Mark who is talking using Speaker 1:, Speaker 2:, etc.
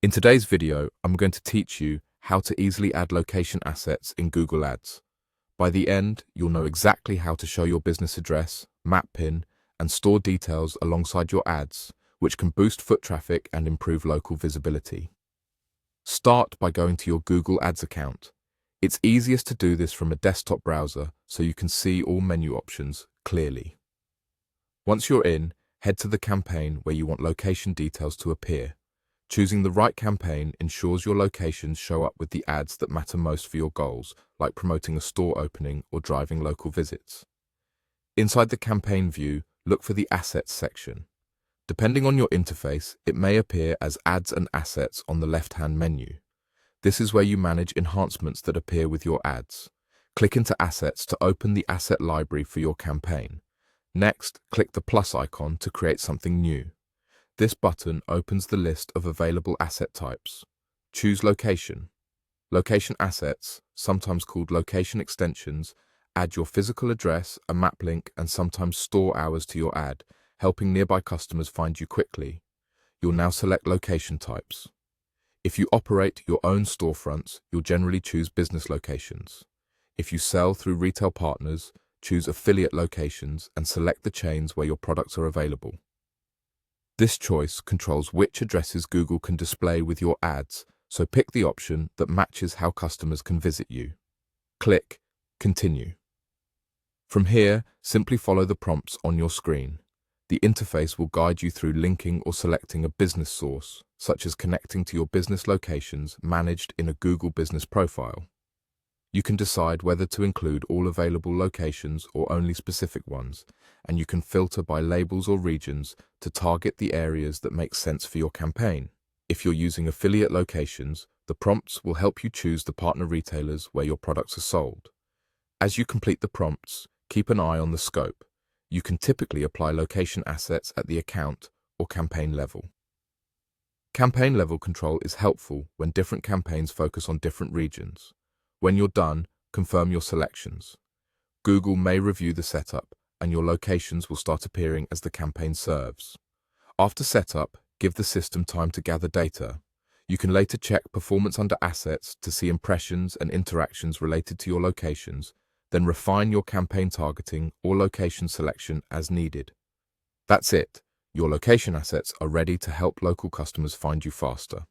Speaker 1: In today's video, I'm going to teach you how to easily add location assets in Google Ads. By the end, you'll know exactly how to show your business address, map pin, and store details alongside your ads, which can boost foot traffic and improve local visibility. Start by going to your Google Ads account. It's easiest to do this from a desktop browser so you can see all menu options clearly. Once you're in, head to the campaign where you want location details to appear. Choosing the right campaign ensures your locations show up with the ads that matter most for your goals, like promoting a store opening or driving local visits. Inside the campaign view, look for the Assets section. Depending on your interface, it may appear as Ads and Assets on the left-hand menu. This is where you manage enhancements that appear with your ads. Click into Assets to open the asset library for your campaign. Next, click the plus icon to create something new. This button opens the list of available asset types. Choose Location. Location assets, sometimes called location extensions, add your physical address, a map link, and sometimes store hours to your ad, helping nearby customers find you quickly. You'll now select location types. If you operate your own storefronts, you'll generally choose business locations. If you sell through retail partners, choose affiliate locations and select the chains where your products are available. This choice controls which addresses Google can display with your ads, so pick the option that matches how customers can visit you. Click Continue. From here, simply follow the prompts on your screen. The interface will guide you through linking or selecting a business source, such as connecting to your business locations managed in a Google Business Profile. You can decide whether to include all available locations or only specific ones, and you can filter by labels or regions to target the areas that make sense for your campaign. If you're using affiliate locations, the prompts will help you choose the partner retailers where your products are sold. As you complete the prompts, keep an eye on the scope. You can typically apply location assets at the account or campaign level. Campaign level control is helpful when different campaigns focus on different regions. When you're done, confirm your selections. Google may review the setup, and your locations will start appearing as the campaign serves. After setup, give the system time to gather data. You can later check performance under Assets to see impressions and interactions related to your locations, then refine your campaign targeting or location selection as needed. That's it. Your location assets are ready to help local customers find you faster.